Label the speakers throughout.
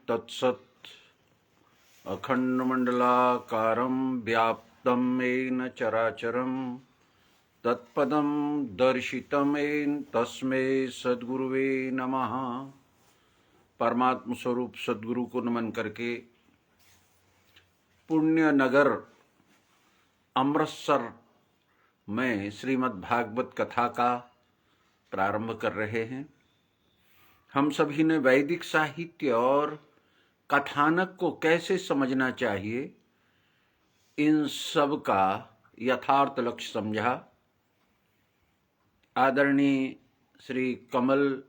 Speaker 1: तत्सत् अखण्डमण्डलाकारं व्याप्तं येन चराचरं तत्पदं दर्शितं येन तस्मै सद्गुरुवे नमः। परमात्म स्वरूप सद्गुरु को नमन करके पुण्य नगर अमृतसर में श्रीमद् भागवत कथा का प्रारंभ कर रहे हैं। हम सभी ने वैदिक साहित्य और कथानक को कैसे समझना चाहिए, इन सब का यथार्थ लक्ष्य समझा। आदरणीय श्री कमल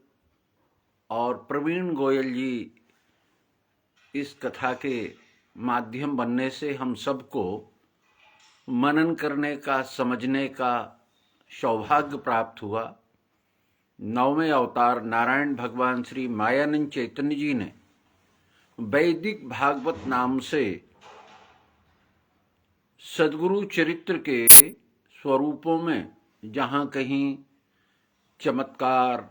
Speaker 1: और प्रवीण गोयल जी इस कथा के माध्यम बनने से हम सबको मनन करने का, समझने का सौभाग्य प्राप्त हुआ। नौवें अवतार नारायण भगवान श्री मायानंद चैतन्य जी ने वैदिक भागवत नाम से सद्गुरु चरित्र के स्वरूपों में जहाँ कहीं चमत्कार,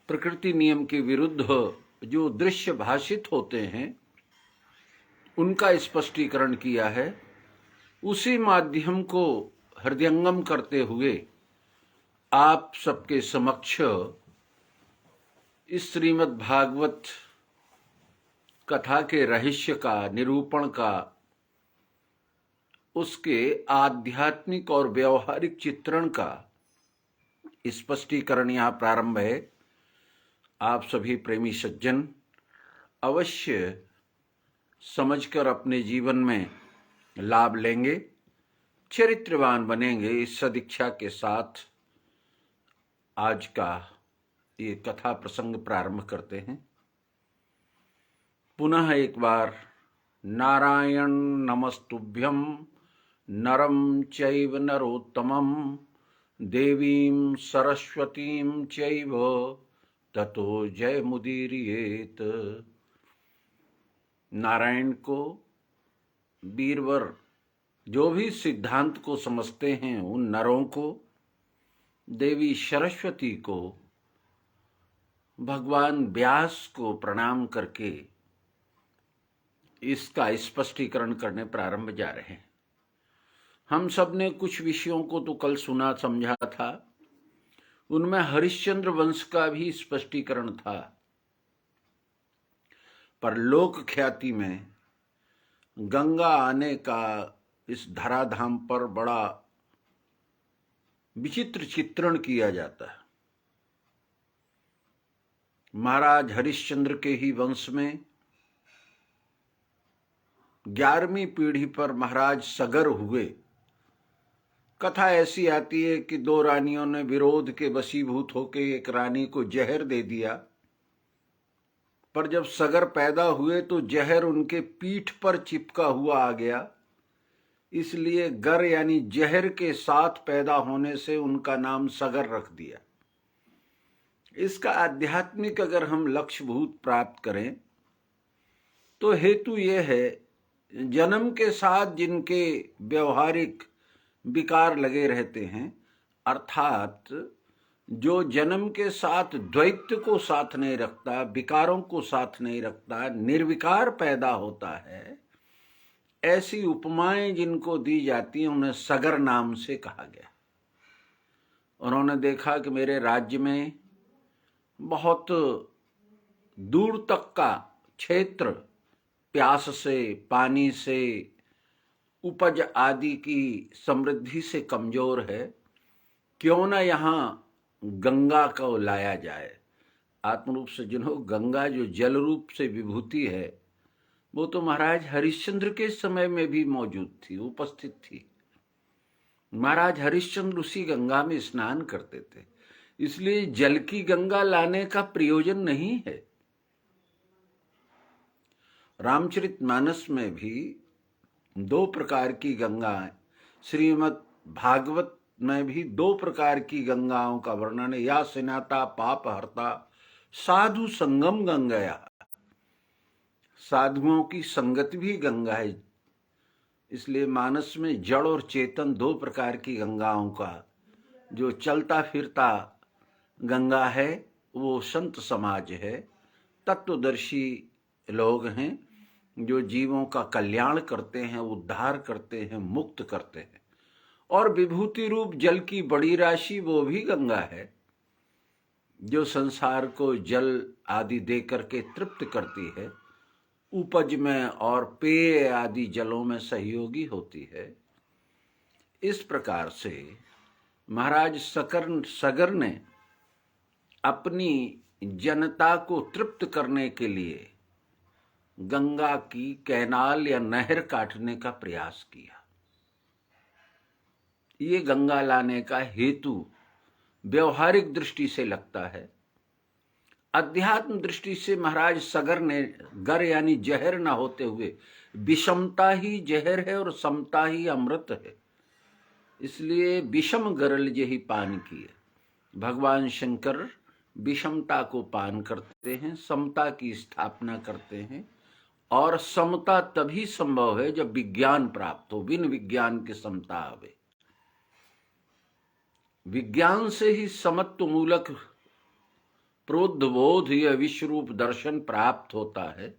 Speaker 1: प्रकृति नियम के विरुद्ध जो दृश्य भाषित होते हैं, उनका स्पष्टीकरण किया है। उसी माध्यम को हृदयंगम करते हुए आप सबके समक्ष इस श्रीमद् भागवत कथा के रहस्य का निरूपण का, उसके आध्यात्मिक और व्यवहारिक चित्रण का स्पष्टीकरण यहाँ प्रारंभ है। आप सभी प्रेमी सज्जन अवश्य समझकर अपने जीवन में लाभ लेंगे, चरित्रवान बनेंगे। इस सदिच्छा के साथ आज का ये कथा प्रसंग प्रारंभ करते हैं। पुनः एक बार नारायण नमस्तुभ्यं नरं चैव नरोत्तमं देवीं सरस्वतीं चैव ततो जयमुदीरयेत्। नारायण को, वीरवर जो भी सिद्धांत को समझते हैं, उन नरों को, देवी सरस्वती को, भगवान व्यास को प्रणाम करके इसका स्पष्टीकरण करने प्रारंभ जा रहे हैं। हम सब ने कुछ विषयों को तो कल सुना समझा था, उनमें हरिश्चंद्र वंश का भी स्पष्टीकरण था, पर लोक ख्याति में गंगा आने का इस धराधाम पर बड़ा विचित्र चित्रण किया जाता है। महाराज हरिश्चंद्र के ही वंश में 11वीं पीढ़ी पर महाराज सगर हुए। कथा ऐसी आती है कि 2 रानियों ने विरोध के वशीभूत होकर एक रानी को जहर दे दिया, पर जब सगर पैदा हुए तो जहर उनके पीठ पर चिपका हुआ आ गया, इसलिए गर यानी जहर के साथ पैदा होने से उनका नाम सगर रख दिया। इसका आध्यात्मिक अगर हम लक्ष्यभूत प्राप्त करें तो हेतु यह है, जन्म के साथ जिनके व्यवहारिक विकार लगे रहते हैं, अर्थात जो जन्म के साथ द्वैत को साथ नहीं रखता, विकारों को साथ नहीं रखता, निर्विकार पैदा होता है, ऐसी उपमाएं जिनको दी जाती हैं उन्हें सगर नाम से कहा गया। उन्होंने देखा कि मेरे राज्य में बहुत दूर तक का क्षेत्र प्यास से, पानी से, उपज आदि की समृद्धि से कमजोर है, क्यों ना यहाँ गंगा को लाया जाए। आत्मरूप से जिन्हों गंगा जो जल रूप से विभूति है, वो तो महाराज हरिश्चंद्र के समय में भी मौजूद थी, उपस्थित थी। महाराज हरिश्चंद्र उसी गंगा में स्नान करते थे, इसलिए जल की गंगा लाने का प्रयोजन नहीं है। रामचरितमानस में भी 2 प्रकार की गंगाएं, श्रीमद् भागवत में भी 2 प्रकार की गंगाओं का वर्णन है। या स्नाता पाप हरता साधु संगम गंगया, साधुओं की संगत भी गंगा है। इसलिए मानस में जड़ और चेतन 2 प्रकार की गंगाओं का, जो चलता फिरता गंगा है वो संत समाज है, तत्वदर्शी लोग हैं जो जीवों का कल्याण करते हैं, उद्धार करते हैं, मुक्त करते हैं। और विभूति रूप जल की बड़ी राशि वो भी गंगा है, जो संसार को जल आदि दे करके तृप्त करती है, उपज में और पेय आदि जलों में सहयोगी होती है। इस प्रकार से महाराज सगर ने अपनी जनता को तृप्त करने के लिए गंगा की कैनाल या नहर काटने का प्रयास किया। ये गंगा लाने का हेतु व्यवहारिक दृष्टि से लगता है। अध्यात्म दृष्टि से महाराज सगर ने गर यानी जहर न होते हुए विषमता ही जहर है और समता ही अमृत है, इसलिए विषम गरल यही पान किए। भगवान शंकर विषमता को पान करते हैं, समता की स्थापना करते हैं। और समता तभी संभव है जब विज्ञान प्राप्त हो, बिन विज्ञान के समता आवे। विज्ञान से ही समत्व मूलक प्रोद्बोध या विश्वरूप दर्शन प्राप्त होता है।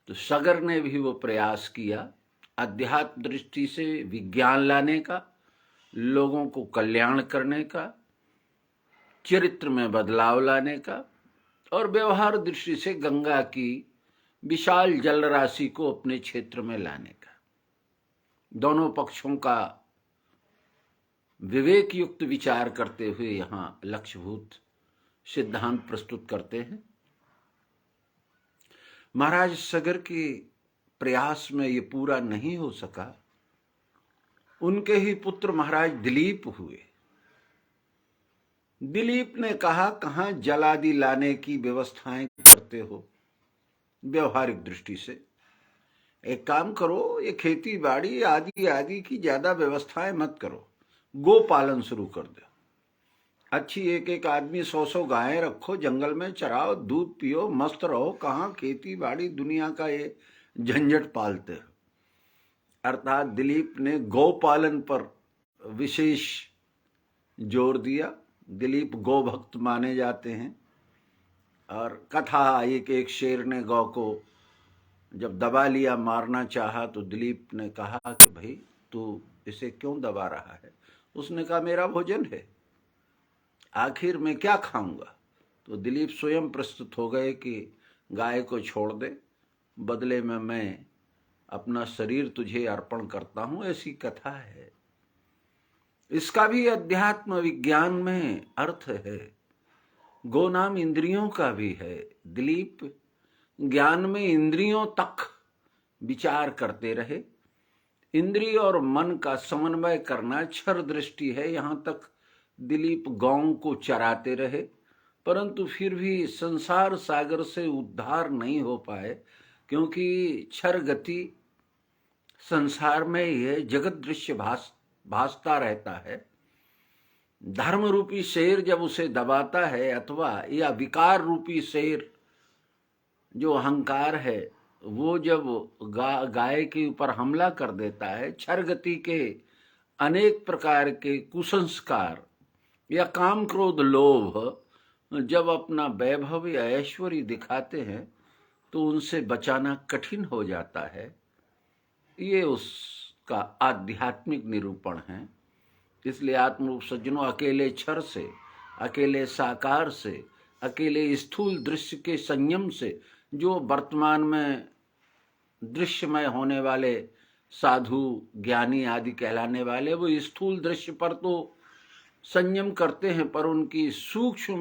Speaker 1: तो सगर ने भी वो प्रयास किया अध्यात्म दृष्टि से विज्ञान लाने का, लोगों को कल्याण करने का, चरित्र में बदलाव लाने का, और व्यवहार दृष्टि से गंगा की विशाल जल राशि को अपने क्षेत्र में लाने का। दोनों पक्षों का विवेक युक्त विचार करते हुए यहां लक्ष्यभूत सिद्धांत प्रस्तुत करते हैं। महाराज सगर के प्रयास में ये पूरा नहीं हो सका। उनके ही पुत्र महाराज दिलीप हुए। दिलीप ने कहा, कहां जल आदि लाने की व्यवस्थाएं करते हो व्यवहारिक दृष्टि से? एक काम करो, ये खेती बाड़ी आदि आदि की ज्यादा व्यवस्थाएं मत करो, गो पालन शुरू कर दो। अच्छी एक एक आदमी 100 गायें रखो, जंगल में चराओ, दूध पियो, मस्त रहो। कहाँ खेती बाड़ी दुनिया का ये झंझट पालते हो। अर्थात दिलीप ने गौ पालन पर विशेष जोर दिया। दिलीप गौ भक्त माने जाते हैं। और कथा, एक एक शेर ने गौ को जब दबा लिया, मारना चाहा, तो दिलीप ने कहा कि भाई तू इसे क्यों दबा रहा है? उसने कहा मेरा भोजन है, आखिर मैं क्या खाऊंगा? तो दिलीप स्वयं प्रस्तुत हो गए कि गाय को छोड़ दे, बदले में मैं अपना शरीर तुझे अर्पण करता हूं। ऐसी कथा है। इसका भी अध्यात्म विज्ञान में अर्थ है। गो नाम इंद्रियों का भी है। दिलीप ज्ञान में इंद्रियों तक विचार करते रहे। इंद्रिय और मन का समन्वय करना क्षर दृष्टि है। यहां तक दिलीप गौं को चराते रहे, परंतु फिर भी संसार सागर से उद्धार नहीं हो पाए, क्योंकि क्षर गति संसार में यह जगत दृश्य भासता रहता है। धर्म रूपी शेर जब उसे दबाता है, अथवा या विकार रूपी शेर जो अहंकार है, वो जब गाय के ऊपर हमला कर देता है, क्षर गति के अनेक प्रकार के कुसंस्कार या काम क्रोध लोभ जब अपना वैभव या ऐश्वर्य दिखाते हैं, तो उनसे बचाना कठिन हो जाता है। ये उसका आध्यात्मिक निरूपण है। इसलिए आत्मरूप सज्जनों, अकेले क्षर से, अकेले साकार से, अकेले स्थूल दृश्य के संयम से, जो वर्तमान में दृश्यमय होने वाले साधु ज्ञानी आदि कहलाने वाले, वो स्थूल दृश्य पर तो संयम करते हैं, पर उनकी सूक्ष्म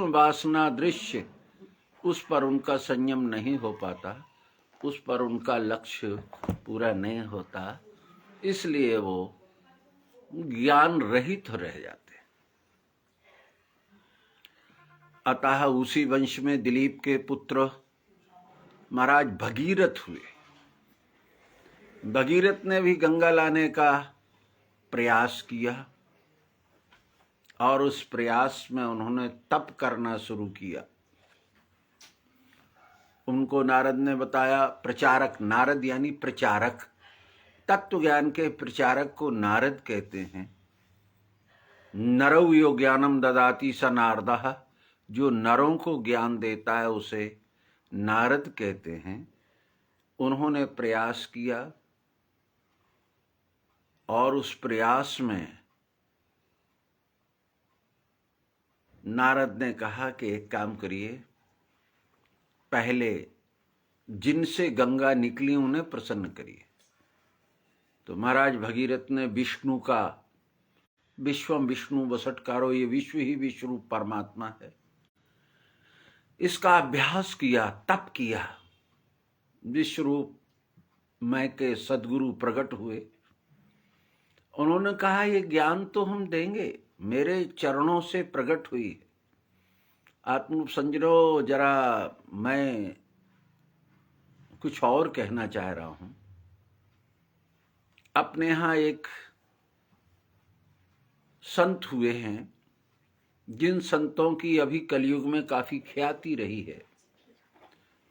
Speaker 1: वासना दृश्य, उस पर उनका संयम नहीं हो पाता, उस पर उनका लक्ष्य पूरा नहीं होता। इसलिए वो ज्ञान रहित रह जाते। अतः उसी वंश में दिलीप के पुत्र महाराज भगीरथ हुए। भगीरथ ने भी गंगा लाने का प्रयास किया, और उस प्रयास में उन्होंने तप करना शुरू किया। उनको नारद ने बताया, प्रचारक, नारद यानी प्रचारक, तत्व ज्ञान के प्रचारक को नारद कहते हैं। नरौ यो ज्ञानम ददाति स नारदः, जो नरों को ज्ञान देता है उसे नारद कहते हैं। उन्होंने प्रयास किया और उस प्रयास में नारद ने कहा कि एक काम करिए, पहले जिनसे गंगा निकली उन्हें प्रसन्न करिए। तो महाराज भगीरथ ने विष्णु का, विश्वम विष्णु वसटकारो, ये विश्व ही विश्व रूप परमात्मा है, इसका अभ्यास किया, तप किया। विश्व रूप मैं के सदगुरु प्रकट हुए। उन्होंने कहा ये ज्ञान तो हम देंगे, मेरे चरणों से प्रकट हुई है। आत्म समझो, जरा मैं कुछ और कहना चाह रहा हूं। अपने यहां एक संत हुए हैं, जिन संतों की अभी कलयुग में काफी ख्याति रही है।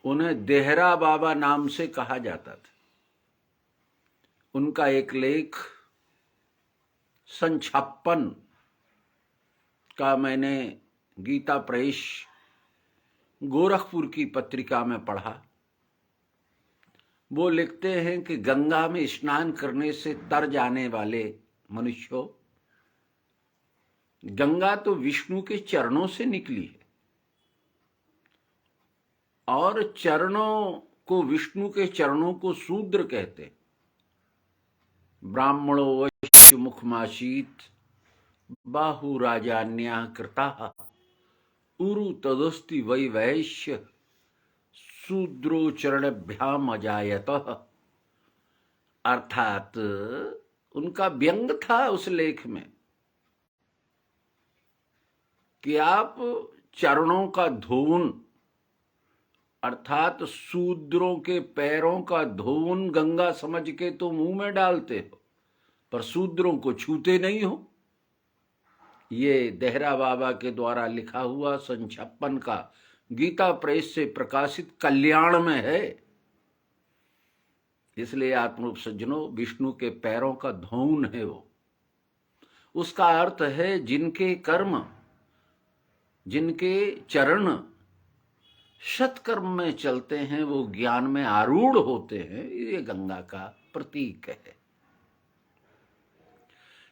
Speaker 1: उन्हें देहरा बाबा नाम से कहा जाता था। उनका एक लेख सन 56 का मैंने गीता प्रेस गोरखपुर की पत्रिका में पढ़ा। वो लिखते हैं कि गंगा में स्नान करने से तर जाने वाले मनुष्यों, गंगा तो विष्णु के चरणों से निकली है और चरणों को, विष्णु के चरणों को शूद्र कहते हैं। ब्राह्मणो वैश्य मुखमासीत बाहु राजान्या कृता उरु तदस्ति वै वैश्य शूद्रो चरणभ्याम अजायत। अर्थात उनका व्यंग था उस लेख में कि आप चरणों का धोवन, अर्थात शूद्रों के पैरों का धोवन गंगा समझ के तो मुंह में डालते हो, पर शूद्रों को छूते नहीं हो। ये देहरा बाबा के द्वारा लिखा हुआ सन 56 का गीता प्रेस से प्रकाशित कल्याण में है। इसलिए आत्मरूप सज्जनों, विष्णु के पैरों का धोवन है वो। उसका अर्थ है जिनके कर्म, जिनके चरण सत्कर्म में चलते हैं, वो ज्ञान में आरूढ़ होते हैं। ये गंगा का प्रतीक है।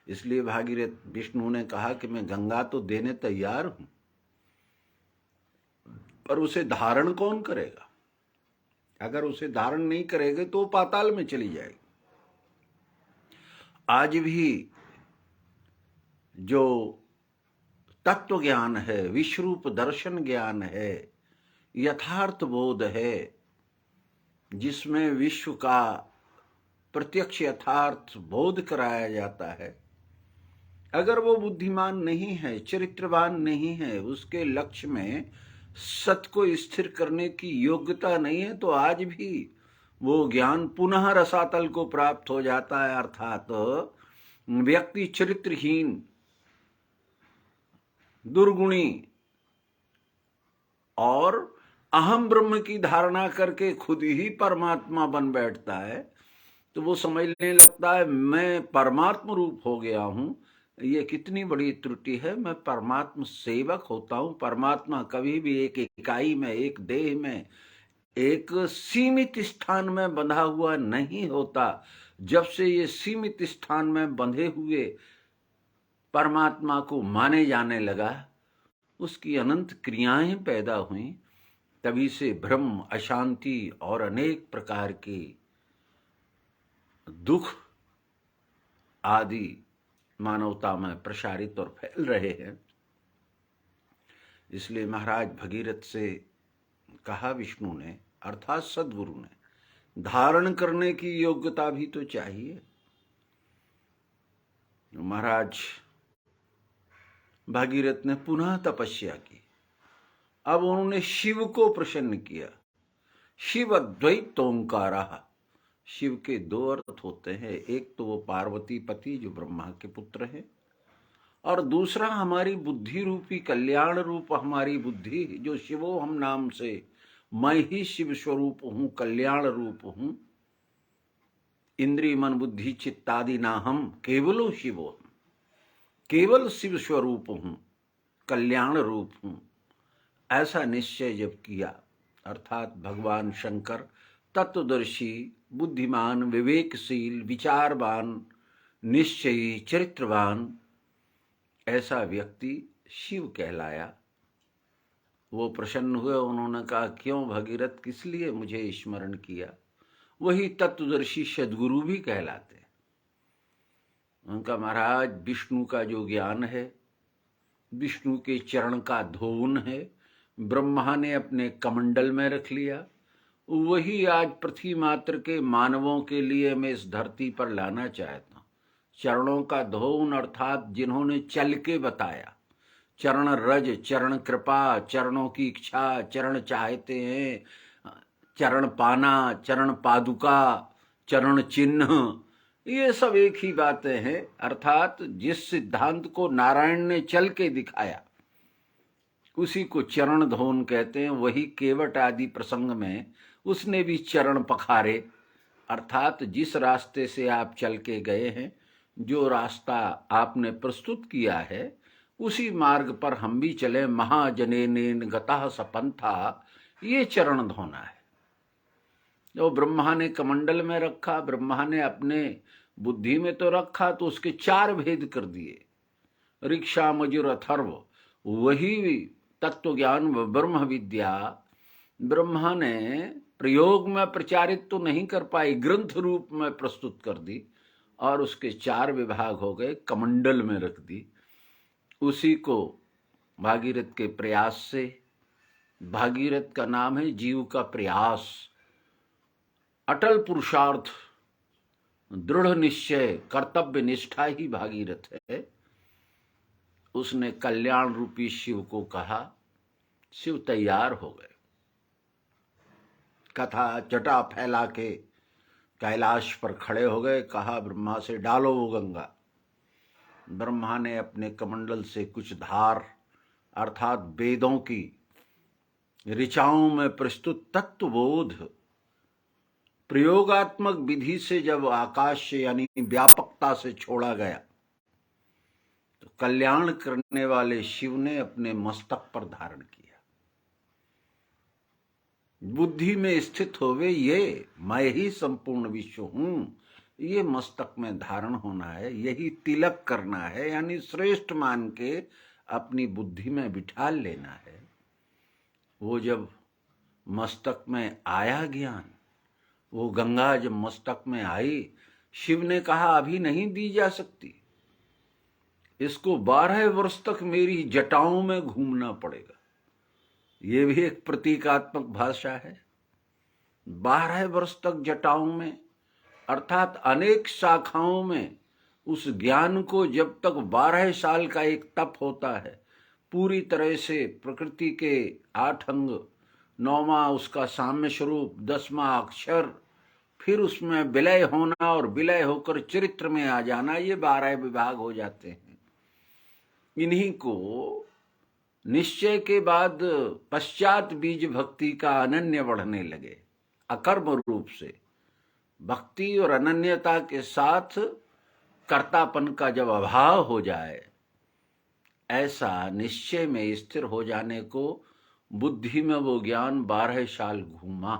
Speaker 1: इसलिए भागीरथ विष्णु ने कहा कि मैं गंगा तो देने तैयार हूं, पर उसे धारण कौन करेगा? अगर उसे धारण नहीं करेगा तो पाताल में चली जाएगी। आज भी जो तत्व ज्ञान है, विश्वरूप दर्शन ज्ञान है, यथार्थ बोध है, जिसमें विश्व का प्रत्यक्ष यथार्थ बोध कराया जाता है, अगर वो बुद्धिमान नहीं है, चरित्रवान नहीं है, उसके लक्ष्य में सत को स्थिर करने की योग्यता नहीं है, तो आज भी वो ज्ञान पुनः रसातल को प्राप्त हो जाता है। अर्थात व्यक्ति चरित्रहीन, दुर्गुणी और अहम ब्रह्म की धारणा करके खुद ही परमात्मा बन बैठता है, तो वो समझने लगता है मैं परमात्मा रूप हो गया हूं। ये कितनी बड़ी त्रुटि है। मैं परमात्मा सेवक होता हूं। परमात्मा कभी भी एक इकाई में, एक देह में, एक सीमित स्थान में बंधा हुआ नहीं होता। जब से ये सीमित स्थान में बंधे हुए परमात्मा को माने जाने लगा, उसकी अनंत क्रियाएं पैदा हुई। तभी से भ्रम, अशांति और अनेक प्रकार के दुख आदि मानवता में प्रसारित और फैल रहे हैं। इसलिए महाराज भगीरथ से कहा विष्णु ने, अर्थात सदगुरु ने, धारण करने की योग्यता भी तो चाहिए। महाराज भगीरथ ने पुनः तपस्या की। अब उन्होंने शिव को प्रसन्न किया। शिव अद्वैत ओंकार। शिव के दो अर्थ होते हैं, एक तो वो पार्वती पति जो ब्रह्मा के पुत्र हैं, और दूसरा हमारी बुद्धि रूपी, कल्याण रूप हमारी बुद्धि जो शिवो हम नाम से, मैं ही शिव स्वरूप हूं, कल्याण रूप हूं। इंद्रिय मन बुद्धि चित्तादि ना हम, केवलो शिवो हम, केवल शिव स्वरूप हूं, कल्याण रूप हूं। ऐसा निश्चय जब किया, अर्थात भगवान शंकर तत्वदर्शी, बुद्धिमान, विवेकशील, विचारवान, निश्चयी, चरित्रवान ऐसा व्यक्ति शिव कहलाया। वो प्रसन्न हुए। उन्होंने कहा, क्यों भगीरथ, किस लिए मुझे स्मरण किया? वही तत्वदर्शी सद्गुरु भी कहलाते हैं। उनका, महाराज, विष्णु का जो ज्ञान है, विष्णु के चरण का धोन है, ब्रह्मा ने अपने कमंडल में रख लिया, वही आज पृथ्वी मात्र के मानवों के लिए मैं इस धरती पर लाना चाहता हूँ। चरणों का धोन अर्थात जिन्होंने चल के बताया, चरण रज, चरण कृपा, चरणों की इच्छा, चरण चाहते हैं, चरण पाना, चरण पादुका, चरण चिन्ह, ये सब एक ही बातें हैं। अर्थात जिस सिद्धांत को नारायण ने चल के दिखाया उसी को चरण धोन कहते हैं। वही केवट आदि प्रसंग में उसने भी चरण पखारे, अर्थात जिस रास्ते से आप चल के गए हैं, जो रास्ता आपने प्रस्तुत किया है, उसी मार्ग पर हम भी चले। महाजनेन गतः सपंथा, ये चरण धोना है। जो ब्रह्मा ने कमंडल में रखा, ब्रह्मा ने अपने बुद्धि में तो रखा, तो उसके 4 भेद कर दिए, ऋक्षा, मजुर, अथर्व। वही तत्व ज्ञान ब्रह्म विद्या ब्रह्मा ने प्रयोग में प्रचारित तो नहीं कर पाई, ग्रंथ रूप में प्रस्तुत कर दी और उसके 4 विभाग हो गए, कमंडल में रख दी। उसी को भागीरथ के प्रयास से, भागीरथ का नाम है जीव का प्रयास, अटल पुरुषार्थ, दृढ़ निश्चय, कर्तव्य निष्ठा ही भागीरथ है। उसने कल्याण रूपी शिव को कहा, शिव तैयार हो गए। कथा जटा फैला के कैलाश पर खड़े हो गए। कहा ब्रह्मा से, डालो वो गंगा। ब्रह्मा ने अपने कमंडल से कुछ धार अर्थात वेदों की ऋचाओं में प्रस्तुत तत्वबोध प्रयोगात्मक विधि से जब आकाश से यानी व्यापकता से छोड़ा गया, तो कल्याण करने वाले शिव ने अपने मस्तक पर धारण किया। बुद्धि में स्थित होवे ये मैं ही संपूर्ण विश्व हूं, ये मस्तक में धारण होना है, यही तिलक करना है, यानी श्रेष्ठ मान के अपनी बुद्धि में बिठा लेना है। वो जब मस्तक में आया ज्ञान, वो गंगा जब मस्तक में आई, शिव ने कहा अभी नहीं दी जा सकती, इसको 12 वर्ष तक मेरी जटाओं में घूमना पड़ेगा। ये भी एक प्रतीकात्मक भाषा है। 12 वर्ष तक जटाओं में अर्थात अनेक शाखाओं में उस ज्ञान को जब तक 12 साल का एक तप होता है, पूरी तरह से प्रकृति के 8 अंग, 9वां उसका साम्य स्वरूप, 10वां अक्षर, फिर उसमें विलय होना और विलय होकर चरित्र में आ जाना, ये 12 विभाग हो जाते हैं। इन्हीं को निश्चय के बाद पश्चात बीज भक्ति का अनन्य बढ़ने लगे। अकर्म रूप से भक्ति और अनन्यता के साथ कर्तापन का जब अभाव हो जाए, ऐसा निश्चय में स्थिर हो जाने को बुद्धि में वो ज्ञान 12 साल घूमा।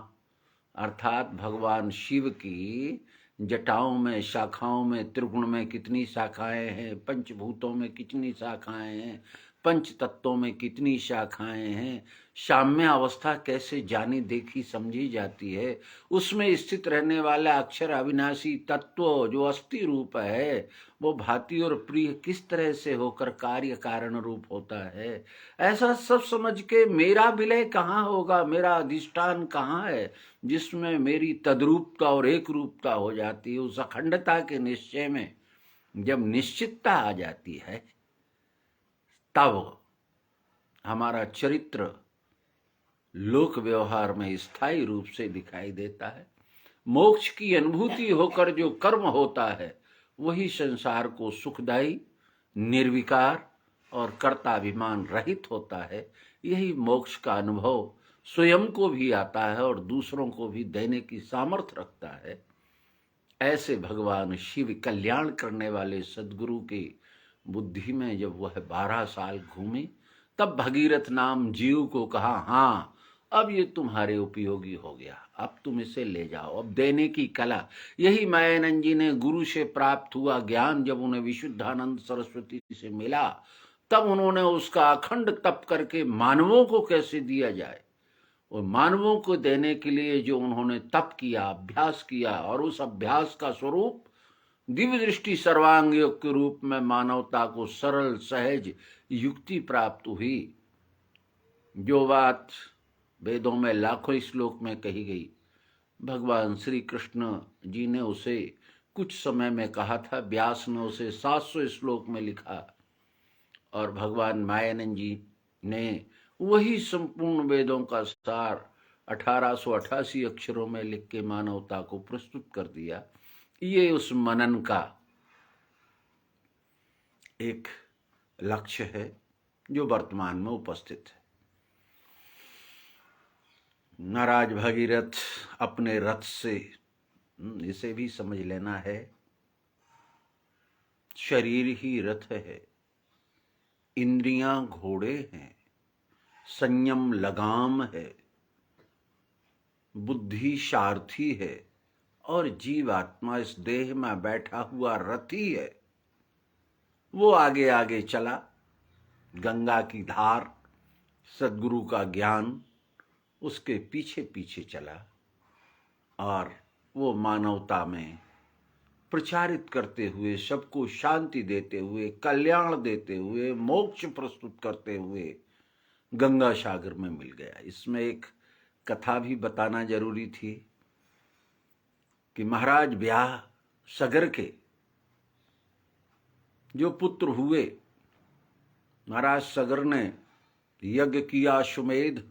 Speaker 1: अर्थात भगवान शिव की जटाओं में, शाखाओं में, त्रिगुण में कितनी शाखाएं हैं, पंचभूतों में कितनी शाखाएं हैं, पंच तत्वों में कितनी शाखाएं हैं, साम्य अवस्था कैसे जानी देखी समझी जाती है, उसमें स्थित रहने वाला अक्षर अविनाशी तत्व जो अस्थि रूप है, वो भांति और प्रिय किस तरह से होकर कार्य कारण रूप होता है, ऐसा सब समझ के मेरा विलय कहाँ होगा, मेरा अधिष्ठान कहाँ है, जिसमें मेरी तद्रूपता और एक रूपता हो जाती है। उस अखंडता के निश्चय में जब निश्चितता आ जाती है, तब हमारा चरित्र लोक व्यवहार में स्थायी रूप से दिखाई देता है। मोक्ष की अनुभूति होकर जो कर्म होता है, वही संसार को सुखदायी, निर्विकार और कर्ताभिमान रहित होता है। यही मोक्ष का अनुभव स्वयं को भी आता है और दूसरों को भी देने की सामर्थ्य रखता है। ऐसे भगवान शिव कल्याण करने वाले सद्गुरु की बुद्धि में जब वह 12 साल घूमे, तब भगीरथ नाम जीव को कहा, हाँ अब ये तुम्हारे उपयोगी हो गया, अब तुम इसे ले जाओ। अब देने की कला, यही मायानंद जी ने गुरु से प्राप्त हुआ ज्ञान जब उन्हें विशुद्धानंद सरस्वती से मिला, तब उन्होंने उसका अखंड तप करके मानवों को कैसे दिया जाए, और मानवों को देने के लिए जो उन्होंने तप किया, अभ्यास किया, और उस अभ्यास का स्वरूप दिव्य दृष्टि सर्वांग योग के रूप में मानवता को सरल सहज युक्ति प्राप्त हुई। जो बात वेदों में लाखों श्लोक में कही गई, भगवान श्री कृष्ण जी ने उसे कुछ समय में कहा था, व्यास ने उसे 700 श्लोक में लिखा, और भगवान मायानंद जी ने वही संपूर्ण वेदों का सार 1888 अक्षरों में लिख के मानवता को प्रस्तुत कर दिया। ये उस मनन का एक लक्ष्य है जो वर्तमान में उपस्थित है। महाराज भगीरथ अपने रथ से, इसे भी समझ लेना है, शरीर ही रथ है, इंद्रियां घोड़े हैं, संयम लगाम है, बुद्धि सारथी है, और जीवात्मा इस देह में बैठा हुआ रथी है। वो आगे आगे चला, गंगा की धार, सद्गुरु का ज्ञान उसके पीछे पीछे चला, और वो मानवता में प्रचारित करते हुए, सबको शांति देते हुए, कल्याण देते हुए, मोक्ष प्रस्तुत करते हुए गंगा सागर में मिल गया। इसमें एक कथा भी बताना जरूरी थी कि महाराज ब्याह सगर के जो पुत्र हुए, महाराज सगर ने यज्ञ किया अश्वमेध,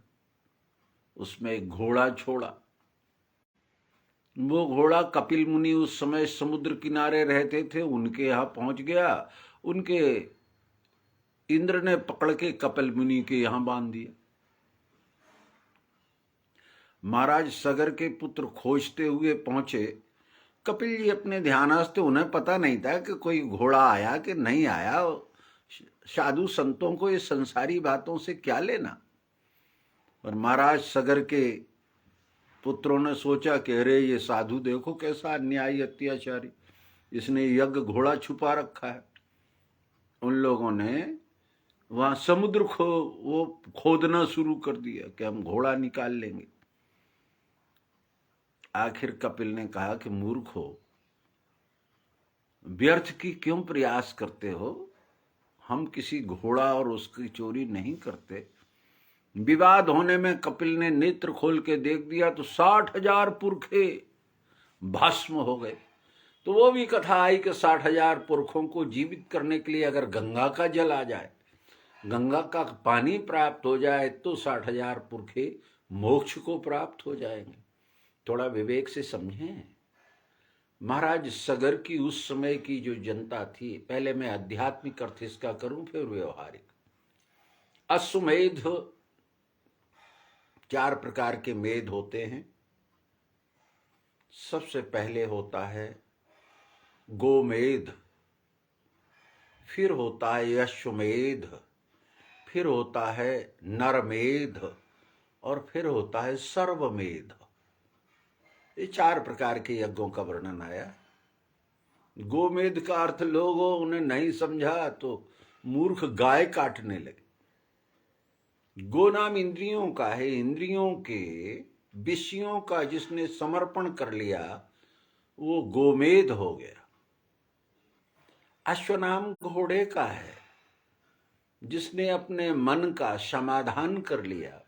Speaker 1: उसमें एक घोड़ा छोड़ा। वो घोड़ा कपिल मुनि उस समय समुद्र किनारे रहते थे, उनके यहाँ पहुंच गया। उनके इंद्र ने पकड़ के कपिल मुनि के यहाँ बांध दिया। महाराज सगर के पुत्र खोजते हुए पहुंचे। कपिल जी अपने ध्यानस्थ, उन्हें पता नहीं था कि कोई घोड़ा आया कि नहीं आया। साधु संतों को ये संसारी बातों से क्या लेना। और महाराज सगर के पुत्रों ने सोचा कि अरे ये साधु देखो कैसा अन्यायी अत्याचारी, इसने यज्ञ घोड़ा छुपा रखा है। उन लोगों ने वहां समुद्र वो खोदना शुरू कर दिया कि हम घोड़ा निकाल लेंगे। आखिर कपिल ने कहा कि मूर्ख हो, व्यर्थ की क्यों प्रयास करते हो, हम किसी घोड़ा और उसकी चोरी नहीं करते। विवाद होने में कपिल ने नेत्र खोल के देख दिया तो 60,000 पुरखे भस्म हो गए। तो वो भी कथा आई कि 60,000 पुरखों को जीवित करने के लिए अगर गंगा का जल आ जाए, गंगा का पानी प्राप्त हो जाए, तो 60,000 पुरखे मोक्ष को प्राप्त हो जाएंगे। थोड़ा विवेक से समझें। महाराज सगर की उस समय की जो जनता थी, पहले मैं आध्यात्मिक अर्थ इसका करूं फिर व्यवहारिक। अश्वमेध 4 प्रकार के मेध होते हैं। सबसे पहले होता है गोमेध, फिर होता है अश्वमेध, फिर होता है नरमेध, और फिर होता है सर्वमेध। ये 4 प्रकार के यज्ञों का वर्णन आया। गोमेध का अर्थ लोगों उन्हें नहीं समझा तो मूर्ख गाय काटने लगे। गो नाम इंद्रियों का है, इंद्रियों के विषयों का जिसने समर्पण कर लिया वो गोमेध हो गया। अश्व नाम घोड़े का है, जिसने अपने मन का समाधान कर लिया,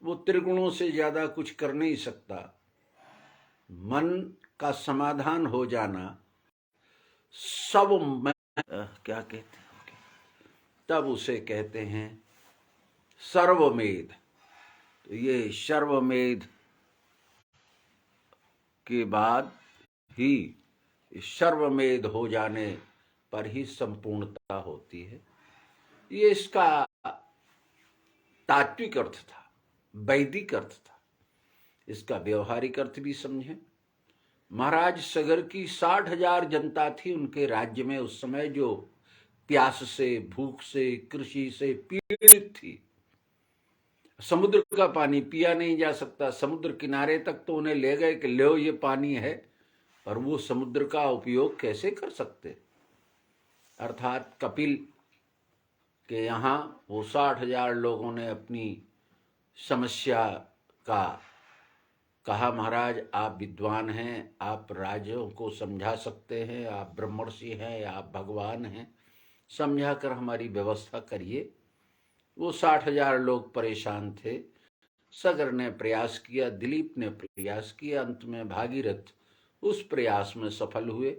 Speaker 1: वो त्रिगुणों से ज्यादा कुछ कर नहीं सकता। मन का समाधान हो जाना सब में क्या कहते हैं, तब उसे कहते हैं सर्वमेध। तो ये सर्वमेध के बाद ही, सर्वमेध हो जाने पर ही संपूर्णता होती है। ये इसका तात्विक अर्थ था, वैदिक अर्थ था। इसका व्यवहारिक अर्थ भी समझें। महाराज सगर की 60,000 जनता थी उनके राज्य में। उस समय जो प्यास से, भूख से, कृषि से पीड़ित थी। समुद्र का पानी पिया नहीं जा सकता। समुद्र किनारे तक तो उन्हें ले गए कि लो ये पानी है, पर वो समुद्र का उपयोग कैसे कर सकते। अर्थात कपिल के यहाँ वो 60,000 लोगों ने अपनी समस्या का कहा, महाराज आप विद्वान हैं, आप राजों को समझा सकते हैं, आप ब्रह्मर्षि हैं, आप भगवान हैं, समझा कर हमारी व्यवस्था करिए। वो 60,000 लोग परेशान थे। सगर ने प्रयास किया, दिलीप ने प्रयास किया, अंत में भागीरथ उस प्रयास में सफल हुए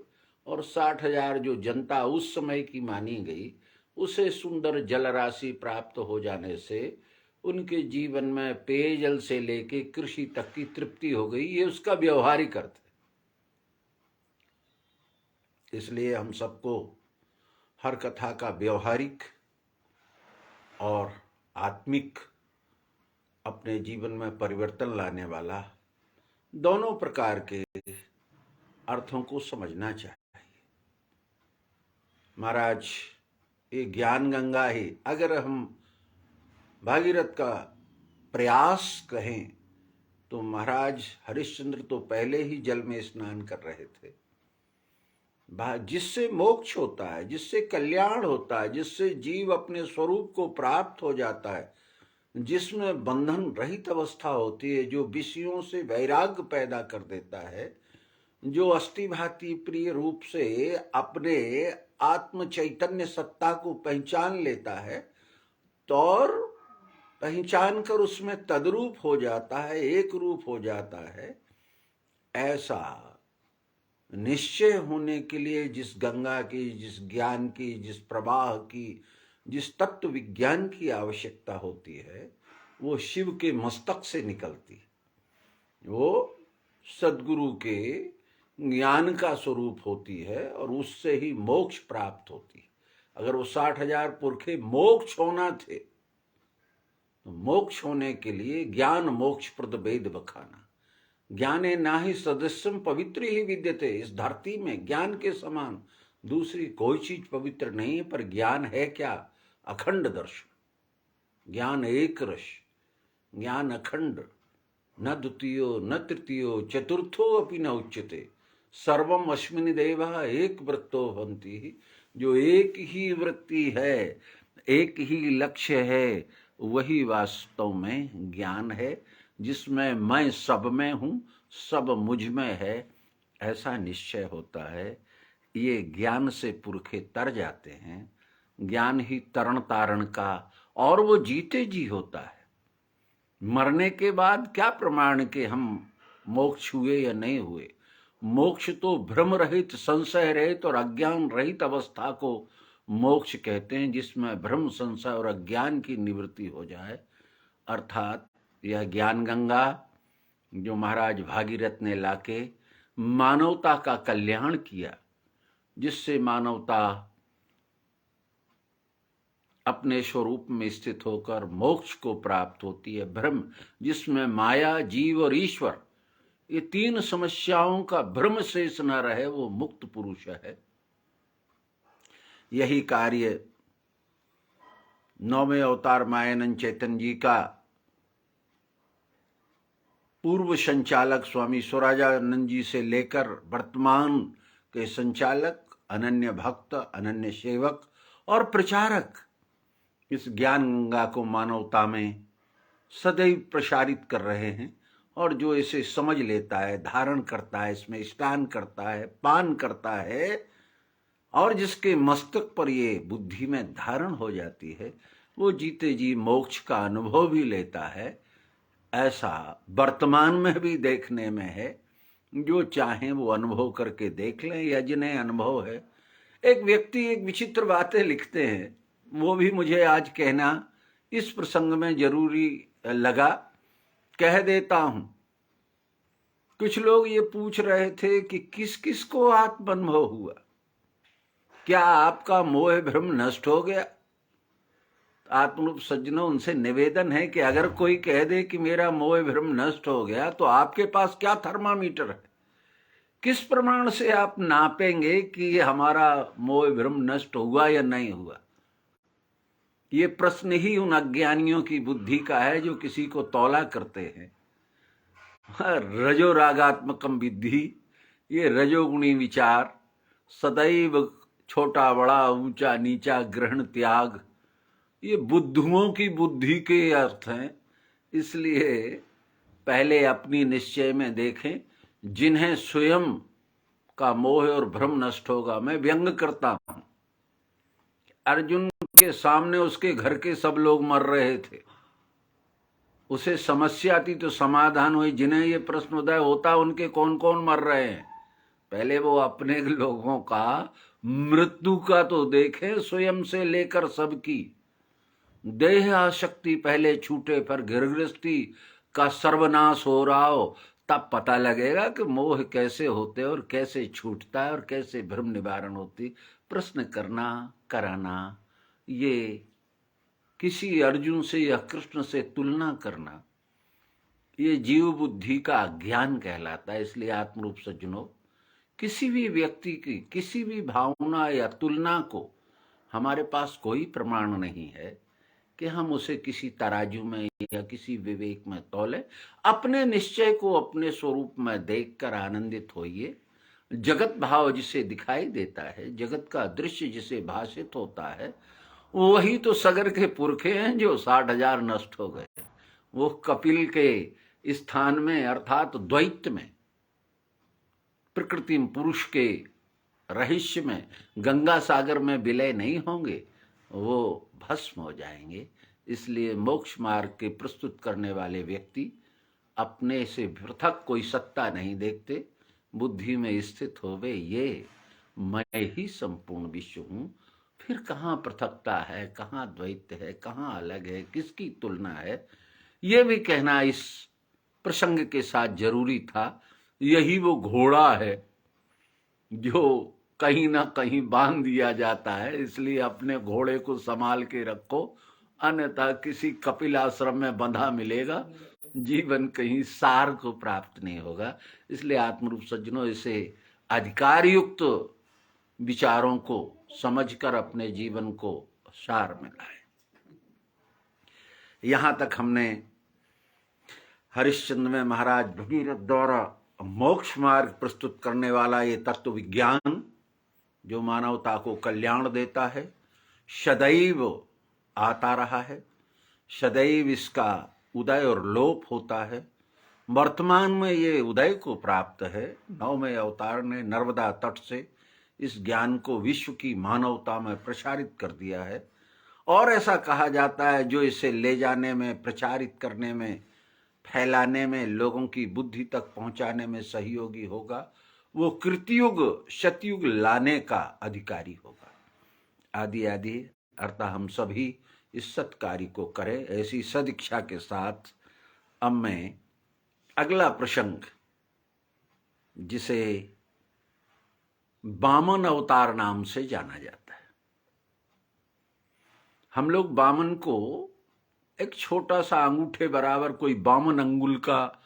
Speaker 1: और 60,000 जो जनता उस समय की मानी गई, उसे सुंदर जल राशि प्राप्त हो जाने से उनके जीवन में पेयजल से लेके कृषि तक की तृप्ति हो गई। ये उसका व्यवहारिक अर्थ है। इसलिए हम सबको हर कथा का व्यवहारिक और आत्मिक, अपने जीवन में परिवर्तन लाने वाला दोनों प्रकार के अर्थों को समझना चाहिए। महाराज ये ज्ञान गंगा ही, अगर हम भागीरथ का प्रयास कहें तो महाराज हरिश्चंद्र तो पहले ही जल में स्नान कर रहे थे। जिससे मोक्ष होता है, जिससे कल्याण होता है, जिससे जीव अपने स्वरूप को प्राप्त हो जाता है, जिसमें बंधन रहित अवस्था होती है, जो विषयों से वैराग्य पैदा कर देता है, जो अस्थिभाति प्रिय रूप से अपने आत्म चैतन्य सत्ता को पहचान लेता है तो और पहचान कर उसमें तद्रूप हो जाता है, एक रूप हो जाता है, ऐसा निश्चय होने के लिए जिस गंगा की, जिस ज्ञान की, जिस प्रवाह की, जिस तत्व विज्ञान की आवश्यकता होती है, वो शिव के मस्तक से निकलती है। वो सद्गुरु के ज्ञान का स्वरूप होती है और उससे ही मोक्ष प्राप्त होती है। अगर वो 60,000 पुरखे मोक्ष होना थे तो मोक्ष होने के लिए ज्ञान मोक्ष प्रद वेद बखाना, ज्ञाने नाहि सदस्यम पवित्र ही विद्यते। इस धरती में ज्ञान के समान दूसरी कोई चीज पवित्र नहीं है, पर ज्ञान है क्या? अखंड दर्शन, ज्ञान एक रस, ज्ञान अखंड, न द्वितीयो न तृतीयो चतुर्थो अपि न उच्यते, सर्वम अस्मिन् देवः एक वृत्तो भवन्ति। जो एक ही वृत्ति है, एक ही लक्ष्य है, वही वास्तव में ज्ञान है, जिसमें मैं सब में हूँ, सब मुझ में है, ऐसा निश्चय होता है। ये ज्ञान से पुरखे तर जाते हैं। ज्ञान ही तरण तारण का, और वो जीते जी होता है। मरने के बाद क्या प्रमाण के हम मोक्ष हुए या नहीं हुए? मोक्ष तो भ्रम रहित, संशय रहित और अज्ञान रहित अवस्था को मोक्ष कहते हैं, जिसमें भ्रम, संशय और अज्ञान की निवृत्ति हो जाए। अर्थात यह ज्ञान गंगा जो महाराज भागीरथ ने लाके मानवता का कल्याण किया, जिससे मानवता अपने स्वरूप में स्थित होकर मोक्ष को प्राप्त होती है। भ्रम, जिसमें माया, जीव और ईश्वर, ये तीन समस्याओं का भ्रम शेष न रहे, वो मुक्त पुरुष है। यही कार्य 9वें अवतार मायानंद चैतन्य जी का पूर्व संचालक स्वामी स्वराजानंद जी से लेकर वर्तमान के संचालक, अनन्य भक्त, अनन्य सेवक और प्रचारक इस ज्ञान गंगा को मानवता में सदैव प्रसारित कर रहे हैं। और जो इसे समझ लेता है, धारण करता है, इसमें स्नान करता है, पान करता है, और जिसके मस्तक पर ये बुद्धि में धारण हो जाती है, वो जीते जी मोक्ष का अनुभव भी लेता है। ऐसा वर्तमान में भी देखने में है। जो चाहें वो अनुभव करके देख लें, या जिन्हें अनुभव है। एक व्यक्ति एक विचित्र बातें लिखते हैं, वो भी मुझे आज कहना इस प्रसंग में जरूरी लगा, कह देता हूं। कुछ लोग ये पूछ रहे थे कि किस किस को आत्म अनुभव हुआ, क्या आपका मोह भ्रम नष्ट हो गया? आत्मरूप सज्जनों, उनसे निवेदन है कि अगर कोई कह दे कि मेरा मोह भ्रम नष्ट हो गया, तो आपके पास क्या थर्मामीटर है? किस प्रमाण से आप नापेंगे कि ये हमारा मोह भ्रम नष्ट हुआ या नहीं हुआ? ये प्रश्न ही उन अज्ञानियों की बुद्धि का है जो किसी को तौला करते हैं। रजो रागात्मकम विद्धि, ये रजोगुणी विचार, सदैव छोटा बड़ा ऊंचा नीचा ग्रहण त्याग, ये बुद्धुओं की बुद्धि के अर्थ हैं। इसलिए पहले अपनी निश्चय में देखें, जिन्हें स्वयं का मोह और भ्रम नष्ट होगा। मैं व्यंग करता हूं, अर्जुन के सामने उसके घर के सब लोग मर रहे थे, उसे समस्या थी तो समाधान हुई। जिन्हें ये प्रश्न उदय होता उनके कौन कौन मर रहे हैं, पहले वो अपने लोगों का मृत्यु का तो देखें, स्वयं से लेकर सबकी। देह आसक्ति पहले छूटे पर गृहस्थी का सर्वनाश हो रहा हो, तब पता लगेगा कि मोह कैसे होते और कैसे छूटता है और कैसे भ्रम निवारण होती। प्रश्न करना कराना, ये किसी अर्जुन से या कृष्ण से तुलना करना, ये जीव बुद्धि का अज्ञान कहलाता है। इसलिए आत्मरूप सज्जनों, किसी भी व्यक्ति की किसी भी भावना या तुलना को हमारे पास कोई प्रमाण नहीं है कि हम उसे किसी तराजू में या किसी विवेक में तौले। अपने निश्चय को अपने स्वरूप में देखकर आनंदित होइए। जगत भाव जिसे दिखाई देता है, जगत का दृश्य जिसे भाषित होता है, वही तो सगर के पुरखे हैं जो 60,000 नष्ट हो गए। वो कपिल के स्थान में अर्थात द्वैत में, प्रकृति पुरुष के रहस्य में, गंगा सागर में विलय नहीं होंगे, वो भस्म हो जाएंगे। इसलिए मोक्ष मार्ग के प्रस्तुत करने वाले व्यक्ति अपने से पृथक कोई सत्ता नहीं देखते, बुद्धि में स्थित होवे ये मैं ही संपूर्ण विश्व हूं। फिर कहाँ पृथकता है, कहाँ द्वैत है, कहाँ अलग है, किसकी तुलना है, ये भी कहना इस प्रसंग के साथ जरूरी था। यही वो घोड़ा है जो कहीं ना कहीं बांध दिया जाता है, इसलिए अपने घोड़े को संभाल के रखो, अन्यथा किसी कपिल आश्रम में बंधा मिलेगा, जीवन कहीं सार को प्राप्त नहीं होगा। इसलिए आत्मरूप सज्जनों, इसे अधिकार युक्त विचारों को समझकर अपने जीवन को सार में लाए। यहां तक हमने हरिश्चंद्र में महाराज भगीरथ द्वारा मोक्ष मार्ग प्रस्तुत करने वाला ये तत्व विज्ञान जो मानवता को कल्याण देता है, सदैव आता रहा है, सदैव इसका उदय और लोप होता है। वर्तमान में ये उदय को प्राप्त है। 9वें अवतार ने नर्मदा तट से इस ज्ञान को विश्व की मानवता में प्रसारित कर दिया है। और ऐसा कहा जाता है, जो इसे ले जाने में, प्रचारित करने में, फैलाने में, लोगों की बुद्धि तक पहुंचाने में सहयोगी होगा, वो कृतयुग सतयुग लाने का अधिकारी होगा। आदि आदि अर्थात हम सभी इस सत्कार्य को करें। ऐसी सदिच्छा के साथ अब मैं अगला प्रसंग, जिसे वामन अवतार नाम से जाना जाता है। हम लोग वामन को एक छोटा सा अंगूठे बराबर कोई 52 अंगुल का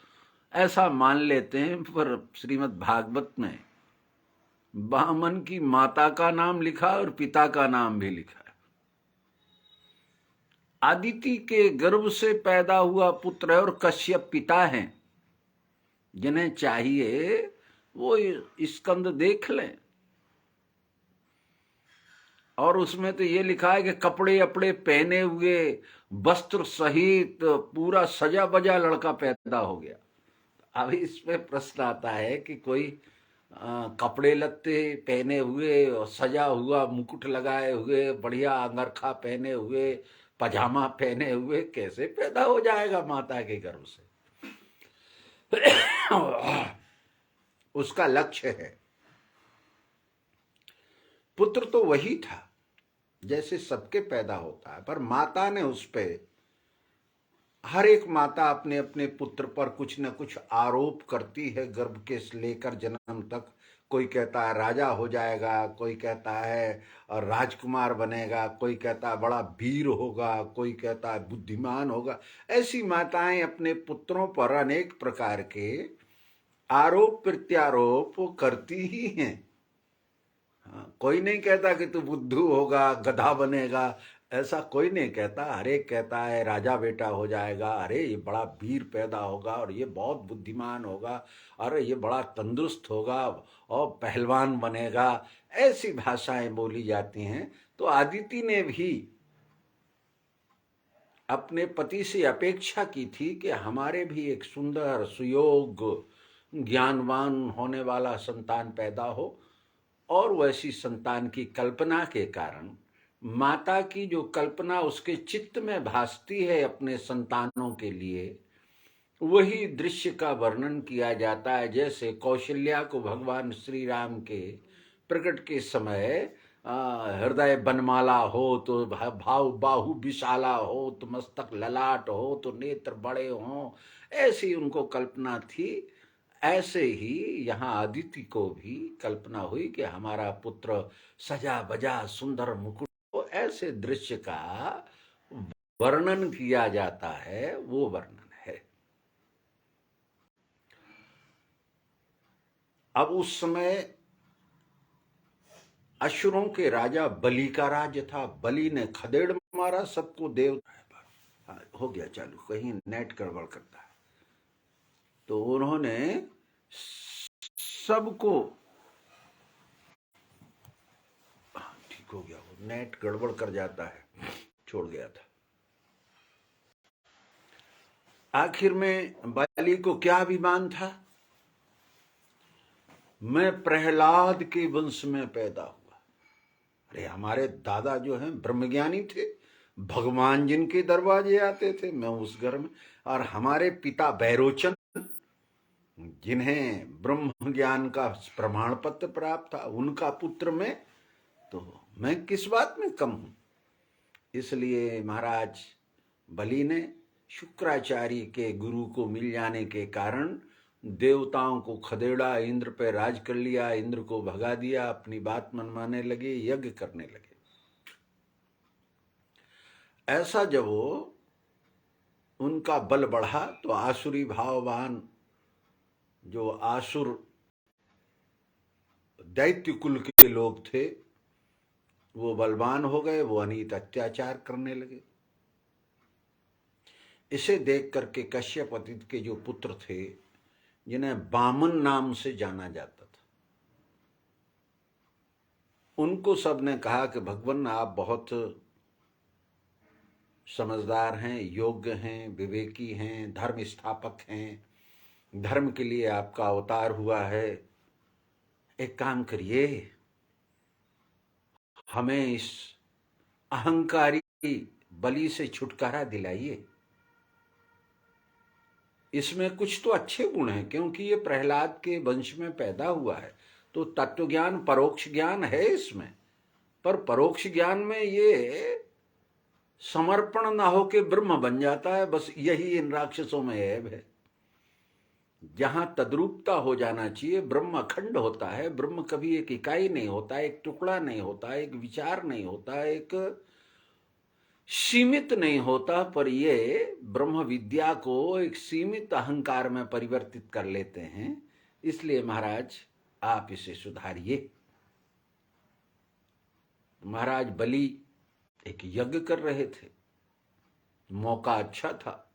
Speaker 1: ऐसा मान लेते हैं, पर श्रीमद् भागवत में वामन की माता का नाम लिखा और पिता का नाम भी लिखा है। आदिति के गर्भ से पैदा हुआ पुत्र है और कश्यप पिता हैं। जिन्हें चाहिए वो स्कंद देख लें, और उसमें तो ये लिखा है कि कपड़े अपड़े पहने हुए, वस्त्र सहित पूरा सजा बजा लड़का पैदा हो गया। अभी इसमें प्रश्न आता है कि कोई कपड़े लत्ते पहने हुए और सजा हुआ, मुकुट लगाए हुए, बढ़िया अंगरखा पहने हुए, पजामा पहने हुए कैसे पैदा हो जाएगा माता के गर्भ से? उसका लक्ष्य है, पुत्र तो वही था जैसे सबके पैदा होता है, पर माता ने उस पे, हर एक माता अपने अपने पुत्र पर कुछ न कुछ आरोप करती है गर्भ के लेकर जन्म तक। कोई कहता है राजा हो जाएगा, कोई कहता है राजकुमार बनेगा, कोई कहता है बड़ा वीर होगा, कोई कहता है बुद्धिमान होगा। ऐसी माताएं अपने पुत्रों पर अनेक प्रकार के आरोप प्रत्यारोप वो करती ही हैं। हाँ, कोई नहीं कहता कि तू बुद्धू होगा, गधा बनेगा, ऐसा कोई नहीं कहता। हर एक कहता है राजा बेटा हो जाएगा, अरे ये बड़ा वीर पैदा होगा और ये बहुत बुद्धिमान होगा, अरे ये बड़ा तंदुरुस्त होगा और पहलवान बनेगा। ऐसी भाषाएं बोली जाती हैं। तो अदिति ने भी अपने पति से अपेक्षा की थी कि हमारे भी एक सुंदर सुयोग्य ज्ञानवान होने वाला संतान पैदा हो। और वैसी संतान की कल्पना के कारण माता की जो कल्पना उसके चित्त में भासती है अपने संतानों के लिए, वही दृश्य का वर्णन किया जाता है। जैसे कौशल्या को भगवान श्री राम के प्रकट के समय हृदय बनमाला हो तो भाव बाहु विशाला हो तो मस्तक ललाट हो तो नेत्र बड़े हों, ऐसी उनको कल्पना थी। ऐसे ही यहाँ अदिति को भी कल्पना हुई कि हमारा पुत्र सजा बजा सुंदर मुकुट, तो ऐसे दृश्य का वर्णन किया जाता है, वो वर्णन है। अब उस समय असुरों के राजा बलि का राज्य था। बलि ने खदेड़ मारा सबको, देव हो गया चालू, कहीं नेट गड़बड़ करता है। तो उन्होंने सबको, ठीक हो गया, वो नेट गड़बड़ कर जाता है, छोड़ गया था। आखिर में बलि को क्या अभिमान था? मैं प्रहलाद के वंश में पैदा हुआ। अरे हमारे दादा जो हैं ब्रह्मज्ञानी थे, भगवान जिनके दरवाजे आते थे, मैं उस घर में। और हमारे पिता बैरोचन जिन्हें ब्रह्म ज्ञान का प्रमाण पत्र प्राप्त था, उनका पुत्र मैं, तो मैं किस बात में कम हूं? इसलिए महाराज बलि ने शुक्राचार्य के गुरु को मिल जाने के कारण देवताओं को खदेड़ा, इंद्र पे राज कर लिया, इंद्र को भगा दिया, अपनी बात मनवाने लगे, यज्ञ करने लगे। ऐसा जब उनका बल बढ़ा तो आसुरी भाववान जो आसुर दैत्य कुल के लोग थे वो बलवान हो गए, वो अनीत अत्याचार करने लगे। इसे देख करके कश्यप अदिति के जो पुत्र थे, जिन्हें बामन नाम से जाना जाता था, उनको सबने कहा कि भगवान आप बहुत समझदार हैं, योग्य हैं, विवेकी हैं, धर्म स्थापक हैं, धर्म के लिए आपका अवतार हुआ है, एक काम करिए, हमें इस अहंकारी बलि से छुटकारा दिलाइए। इसमें कुछ तो अच्छे गुण हैं, क्योंकि ये प्रहलाद के वंश में पैदा हुआ है, तो तत्व ज्ञान परोक्ष ज्ञान है इसमें। पर परोक्ष ज्ञान में ये समर्पण ना हो के ब्रह्म बन जाता है, बस यही इन राक्षसों में ऐब है। जहां तद्रूपता हो जाना चाहिए, ब्रह्म अखंड होता है, ब्रह्म कभी एक इकाई नहीं होता, एक टुकड़ा नहीं होता, एक विचार नहीं होता, एक सीमित नहीं होता। पर ये ब्रह्म विद्या को एक सीमित अहंकार में परिवर्तित कर लेते हैं। इसलिए महाराज आप इसे सुधारिए। महाराज बलि एक यज्ञ कर रहे थे, मौका अच्छा था,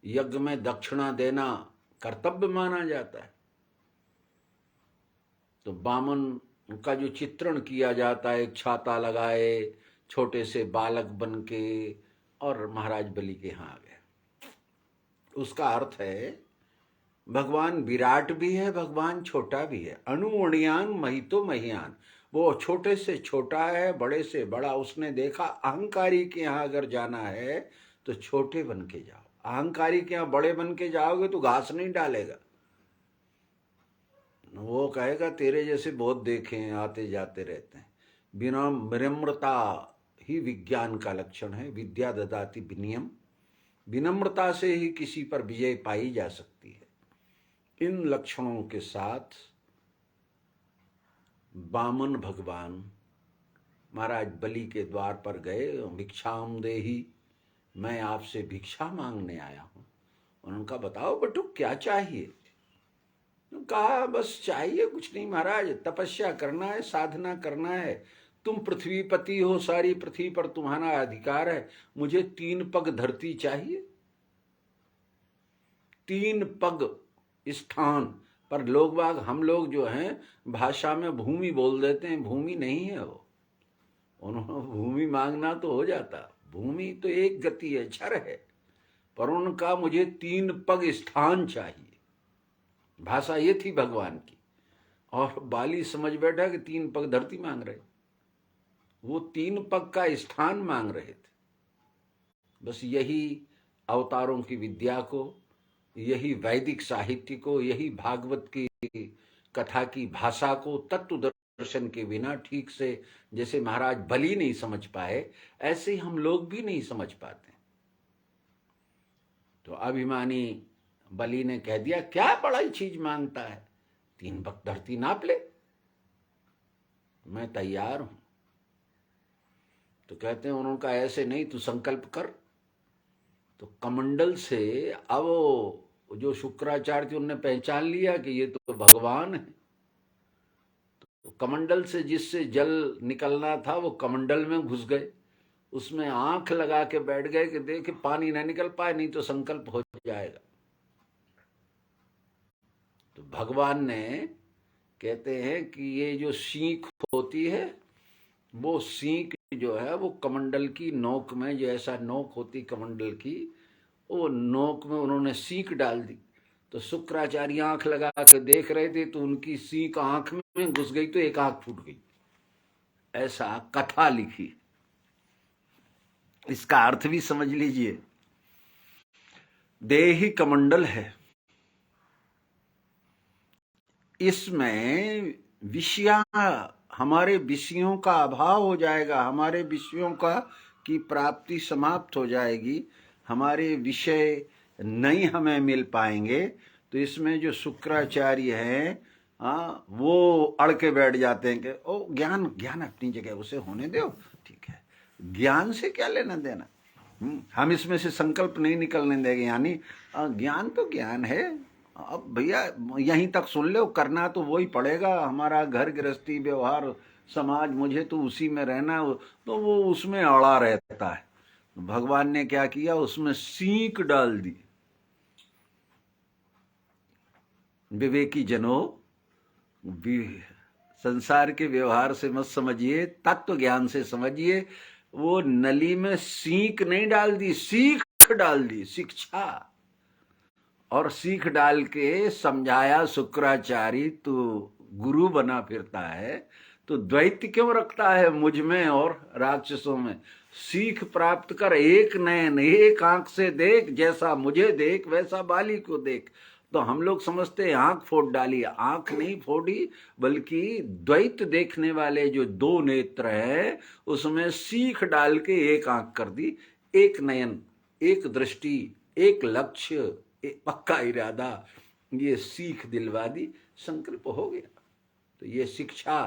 Speaker 1: यज्ञ में दक्षिणा देना कर्तव्य माना जाता है। तो बामन का जो चित्रण किया जाता है, एक छाता लगाए, छोटे से बालक बन के, और महाराज बलि के यहाँ आ गए। उसका अर्थ है भगवान विराट भी है, भगवान छोटा भी है। अणुअणियान महितो महियान, वो छोटे से छोटा है, बड़े से बड़ा। उसने देखा अहंकारी के यहाँ अगर जाना है तो छोटे बन के जाओ, अहंकारी के यहाँ बड़े बन के जाओगे तो घास नहीं डालेगा, वो कहेगा तेरे जैसे बहुत देखे हैं, आते जाते रहते हैं। बिना विनम्रता ही विज्ञान का लक्षण है। विद्या ददाति विनयम, विनम्रता से ही किसी पर विजय पाई जा सकती है। इन लक्षणों के साथ बामन भगवान महाराज बलि के द्वार पर गए। भिक्षाम देहि, मैं आपसे भिक्षा मांगने आया हूं। उनका बताओ बटू क्या चाहिए? कहा बस चाहिए कुछ नहीं महाराज, तपस्या करना है, साधना करना है। तुम पृथ्वीपति हो, सारी पृथ्वी पर तुम्हारा अधिकार है। मुझे 3 पग धरती चाहिए, 3 पग स्थान पर। लोग बाग, हम लोग जो हैं भाषा में भूमि बोल देते हैं, भूमि नहीं है वो। उन्होंने भूमि मांगना तो हो जाता, भूमि तो एक गति है, क्षर है, पर उनका मुझे 3 पग स्थान चाहिए। भाषा ये थी भगवान की। और बाली समझ बैठा कि 3 पग धरती मांग रहे, वो 3 पग का स्थान मांग रहे थे। बस यही अवतारों की विद्या को, यही वैदिक साहित्य को, यही भागवत की कथा की भाषा को तत्व दर्शन के बिना ठीक से, जैसे महाराज बलि नहीं समझ पाए, ऐसे ही हम लोग भी नहीं समझ पाते। तो अभिमानी बलि ने कह दिया, क्या बड़ी चीज मांगता है, 3 पग धरती नाप ले, मैं तैयार हूं। तो कहते हैं उनका ऐसे नहीं, तू संकल्प कर। तो कमंडल से अब जो शुक्राचार्य थे उनने पहचान लिया कि ये तो भगवान है। तो कमंडल से जिससे जल निकलना था वो कमंडल में घुस गए, उसमें आंख लगा के बैठ गए कि देखे पानी ना निकल पाए, नहीं तो संकल्प हो जाएगा। तो भगवान ने, कहते हैं कि ये जो सीख होती है, वो सीख जो है वो कमंडल की नोक में, जो ऐसा नोक होती कमंडल की, वो नोक में उन्होंने सीख डाल दी। तो शुक्राचार्य आंख लगा के देख रहे थे, तो उनकी सीख आंख में घुस गई, तो एक आंख फूट गई। ऐसा कथा लिखी। इसका अर्थ भी समझ लीजिए। देह ही कमंडल है, इसमें विषया, हमारे विषयों का अभाव हो जाएगा, हमारे विषयों का की प्राप्ति समाप्त हो जाएगी, हमारे विषय नहीं हमें मिल पाएंगे। तो इसमें जो शुक्राचार्य हैं, वो अड़ के बैठ जाते हैं कि ओ ज्ञान, ज्ञान अपनी जगह, उसे होने दो, ठीक है, ज्ञान से क्या लेना देना, हम इसमें से संकल्प नहीं निकलने देंगे। यानी ज्ञान तो ज्ञान है, अब भैया यहीं तक सुन लो, करना तो वही पड़ेगा, हमारा घर गृहस्थी व्यवहार समाज, मुझे तो उसी में रहना, तो वो उसमें अड़ा रहता है। भगवान ने क्या किया, उसमें सीख डाल दी। विवेकी जनों, संसार के व्यवहार से मत समझिए, तत्व ज्ञान से समझिए। वो नली में सीख नहीं डाल दी, सीख डाल दी, शिक्षा। और सीख डाल के समझाया, शुक्राचार्य तू गुरु बना फिरता है तो द्वैत क्यों रखता है मुझ में और राक्षसों में। सीख प्राप्त कर, एक नयन, एक आंख से देख, जैसा मुझे देख वैसा बाली को देख। तो हम लोग समझते हैं आंख फोड़ डाली, आंख नहीं फोड़ी, बल्कि द्वैत देखने वाले जो 2 नेत्र हैं उसमें सीख डाल के एक आंख कर दी, एक नयन, एक दृष्टि, एक लक्ष्य, एक पक्का इरादा, ये सीख दिलवा दी, संकल्प हो गया। तो ये शिक्षा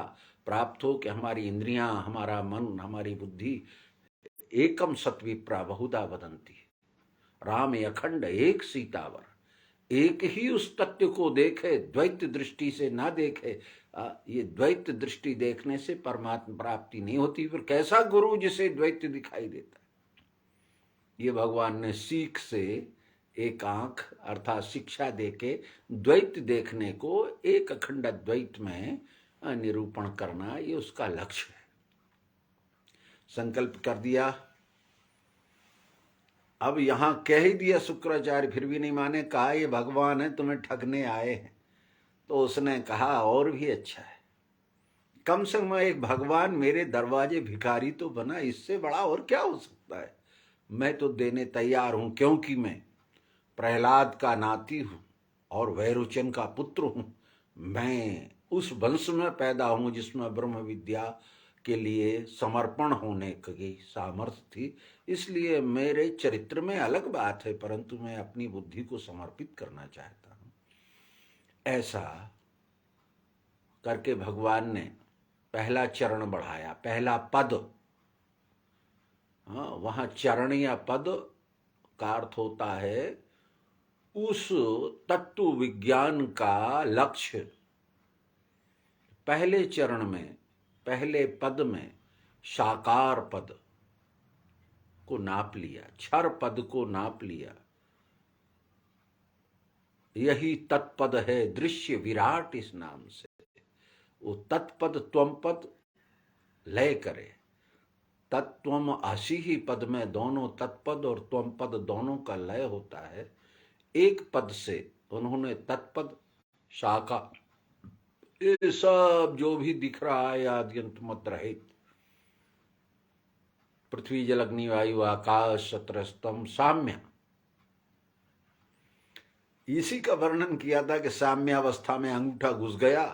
Speaker 1: प्राप्त हो कि हमारी इंद्रियां, हमारा मन, हमारी बुद्धि एकम सत्विप्रा बहुधा वदंती, राम अखंड एक सीतावर, एक ही उस तत्व को देखे, द्वैत दृष्टि से ना देखे। ये द्वैत दृष्टि देखने से परमात्मा प्राप्ति नहीं होती। फिर कैसा गुरु जिसे द्वैत दिखाई देता है। ये भगवान ने सीख से एक आंख अर्थात शिक्षा देके द्वैत देखने को एक अखंड द्वैत में निरूपण करना, ये उसका लक्ष्य है। संकल्प कर दिया। अब यहां कह ही दिया शुक्राचार्य, फिर भी नहीं माने, कहा ये भगवान है, तुम्हें ठगने आए हैं। तो उसने कहा और भी अच्छा है, कम से कम एक भगवान मेरे दरवाजे भिखारी तो बना, इससे बड़ा और क्या हो सकता है। मैं तो देने तैयार हूं, क्योंकि मैं प्रहलाद का नाती हूं और वैरोचन का पुत्र हूं। मैं उस वंश में पैदा हूं जिसमें ब्रह्म विद्या के लिए समर्पण होने की सामर्थ्य थी। इसलिए मेरे चरित्र में अलग बात है, परंतु मैं अपनी बुद्धि को समर्पित करना चाहता हूं। ऐसा करके भगवान ने पहला चरण बढ़ाया, पहला पद। वहां चरण या पद का अर्थ होता है उस तत्व विज्ञान का लक्ष्य पहले चरण में, पहले पद में साकार पद को नाप लिया, क्षर पद को नाप लिया। यही तत्पद है दृश्य विराट इस नाम से। वो तत्पद त्वम पद लय करे। तत्त्वम आशी ही पद में दोनों तत्पद और त्वम पद दोनों का लय होता है। एक पद से उन्होंने तत्पद, शाखा, ये सब जो भी दिख रहा है आद्यंत मत रहित, पृथ्वी जल अग्नि वायु आकाश सत्रस्तम साम्य, इसी का वर्णन किया था कि साम्यावस्था में अंगूठा घुस गया।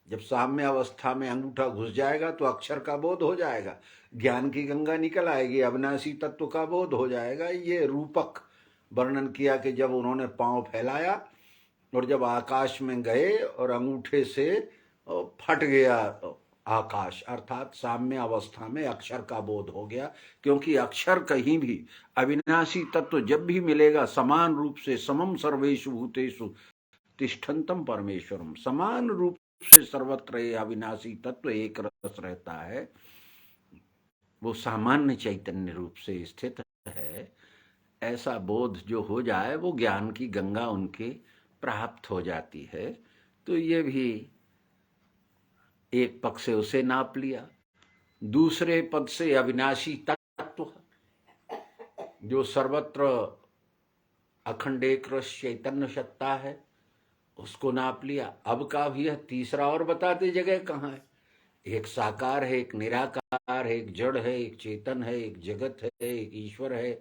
Speaker 1: जब साम्यावस्था में अंगूठा घुस जाएगा तो अक्षर का बोध हो जाएगा, ज्ञान की गंगा निकल आएगी, अविनाशी तत्व का बोध हो जाएगा। ये रूपक वर्णन किया कि जब उन्होंने पांव फैलाया और जब आकाश में गए और अंगूठे से फट गया आकाश, अर्थात साम्य अवस्था में अक्षर का बोध हो गया। क्योंकि अक्षर कहीं भी अविनाशी तत्व जब भी मिलेगा समान रूप से समम सर्वेषु भूतेषु तिष्ठन्तम परमेश्वरम, समान रूप से सर्वत्र अविनाशी तत्व एक रस रहता है, वो सामान्य चैतन्य रूप से स्थित है। ऐसा बोध जो हो जाए वो ज्ञान की गंगा उनके प्राप्त हो जाती है। तो ये भी एक पक्ष से उसे नाप लिया। दूसरे पद से अविनाशी तत्व जो सर्वत्र अखंड एक रस चैतन्य सत्ता है उसको नाप लिया। अब का भी है तीसरा और बताते जगह कहाँ है। एक साकार है, एक निराकार है, एक जड़ है, एक चेतन है, एक जगत है, एक ईश्वर है,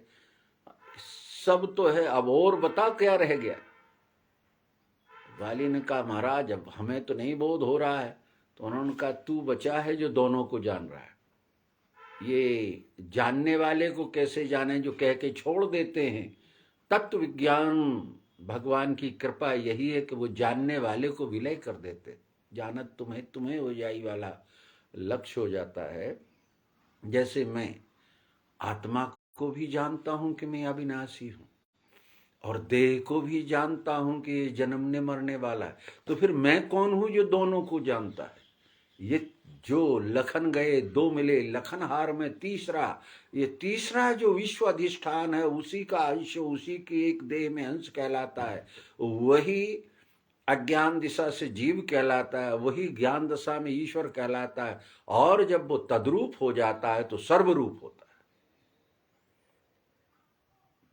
Speaker 1: सब तो है। अब और बता क्या रह गया। वाली ने कहा महाराज अब हमें तो नहीं बोध हो रहा है। तो उन्होंने कहा तू बचा है जो दोनों को जान रहा है। ये जानने वाले को कैसे जाने जो कह के छोड़ देते हैं। तत्व विज्ञान भगवान की कृपा यही है कि वो जानने वाले को विलय कर देते। जानत तुम्हें तुम्हें हो जाई वाला लक्ष्य हो जाता है। जैसे मैं आत्मा को भी जानता हूं कि मैं अविनाशी हूं और देह को भी जानता हूं कि ये जन्मने मरने वाला है, तो फिर मैं कौन हूं जो दोनों को जानता है। ये जो लखन गए दो मिले, लखनहार में तीसरा, ये तीसरा जो विश्व अधिष्ठान है उसी का अंश, उसी की एक देह में अंश कहलाता है। वही अज्ञान दिशा से जीव कहलाता है, वही ज्ञान दशा में ईश्वर कहलाता है। और जब वो तद्रूप हो जाता है तो सर्वरूप होता है।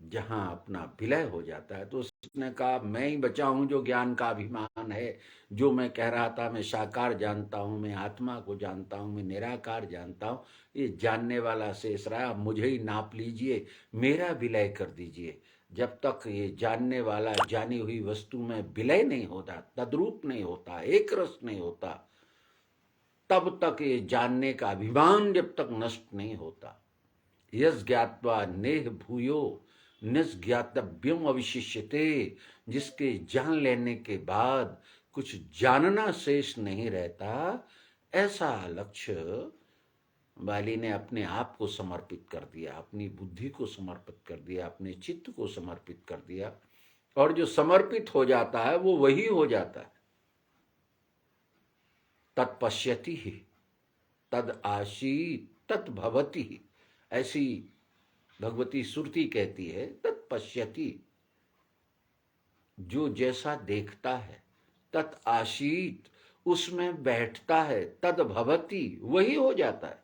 Speaker 1: जहां अपना विलय हो जाता है तो उसने कहा मैं ही बचा हूं जो ज्ञान का अभिमान है। जो मैं कह रहा था मैं साकार जानता हूं, मैं आत्मा को जानता हूं, मैं निराकार जानता हूं, ये जानने वाला शेष रहा। मुझे ही नाप लीजिए, मेरा विलय कर दीजिए। जब तक ये जानने वाला जानी हुई वस्तु में विलय नहीं होता, तद्रूप नहीं होता, एक रस नहीं होता, तब तक ये जानने का अभिमान जब तक नष्ट नहीं होता। यस ज्ञात्वा नेह भूयो निज्ञातव्यम अविशिष्यते, जिसके जान लेने के बाद कुछ जानना शेष नहीं रहता, ऐसा लक्ष्य वाली ने अपने आप को समर्पित कर दिया, अपनी बुद्धि को समर्पित कर दिया, अपने चित्त को समर्पित कर दिया। और जो समर्पित हो जाता है वो वही हो जाता है। तत्पश्यति ही तद आशी तत्भवती ही, ऐसी भगवती श्रुति कहती है तत्पश्यति, जो जैसा देखता है, तत् आशीत उसमें बैठता है, तद भवती वही हो जाता है।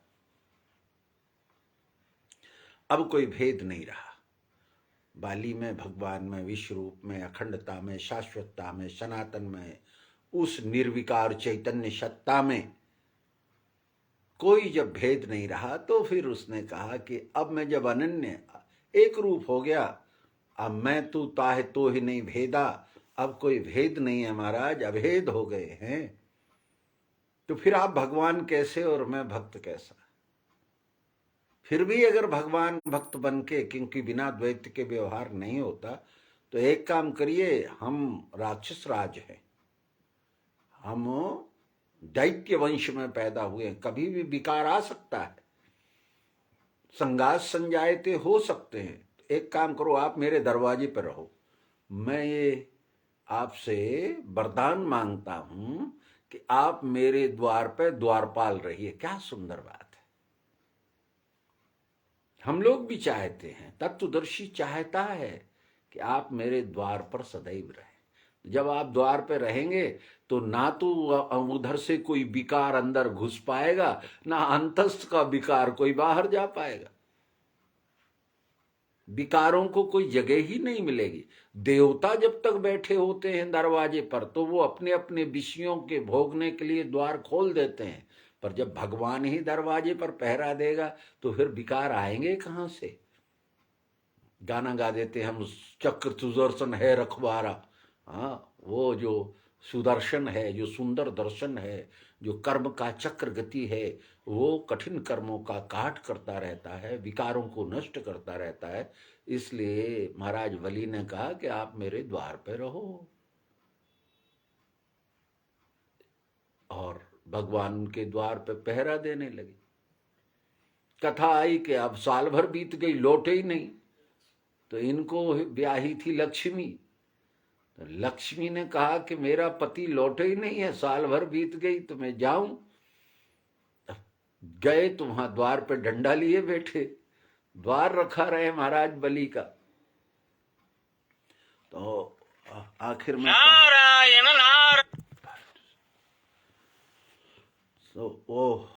Speaker 1: अब कोई भेद नहीं रहा। बाली में, भगवान में, विश्व रूप में, अखंडता में, शाश्वतता में, सनातन में, उस निर्विकार चैतन्य सत्ता में कोई जब भेद नहीं रहा तो फिर उसने कहा कि अब मैं जब अनन्य एक रूप हो गया, अब मैं तू ताहे तो ही नहीं भेदा, अब कोई भेद नहीं है महाराज, अभेद हो गए हैं। तो फिर आप भगवान कैसे और मैं भक्त कैसा। फिर भी अगर भगवान भक्त बन के, क्योंकि बिना द्वैत के व्यवहार नहीं होता, तो एक काम करिए, हम राक्षस राज हैं, हम दैत्य वंश में पैदा हुए हैं, कभी भी विकार आ सकता है, संघात संजायते हो सकते हैं। एक काम करो, आप मेरे दरवाजे पर रहो, मैं ये आपसे वरदान मांगता हूं कि आप मेरे द्वार पे द्वारपाल रहिए। क्या सुंदर बात है। हम लोग भी चाहते हैं, तत्वदर्शी चाहता है कि आप मेरे द्वार पर सदैव रहें। जब आप द्वार पे रहेंगे तो ना तो उधर से कोई विकार अंदर घुस पाएगा, ना अंतस्थ का विकार कोई बाहर जा पाएगा। विकारों को कोई जगह ही नहीं मिलेगी। देवता जब तक बैठे होते हैं दरवाजे पर तो वो अपने अपने विषयों के भोगने के लिए द्वार खोल देते हैं, पर जब भगवान ही दरवाजे पर पहरा देगा तो फिर विकार आएंगे कहां से। गाना गा देते हैं हम, चक्र सुदर्शन है रखवारा। हाँ, वो जो सुदर्शन है, जो सुंदर दर्शन है, जो कर्म का चक्र गति है, वो कठिन कर्मों का काट करता रहता है, विकारों को नष्ट करता रहता है। इसलिए महाराज बलि ने कहा कि आप मेरे द्वार पे रहो। और भगवान के द्वार पे पहरा देने लगे। कथा आई कि अब साल भर बीत गई, लौटे ही नहीं। तो इनको ब्याही थी लक्ष्मी। तो लक्ष्मी ने कहा कि मेरा पति लौटे ही नहीं है, साल भर बीत गई, तो मैं जाऊं। गए तो वहां द्वार पे डंडा लिए बैठे, द्वार रखा रहे महाराज बलि का। तो आखिर में नारायण नारायण। तो वो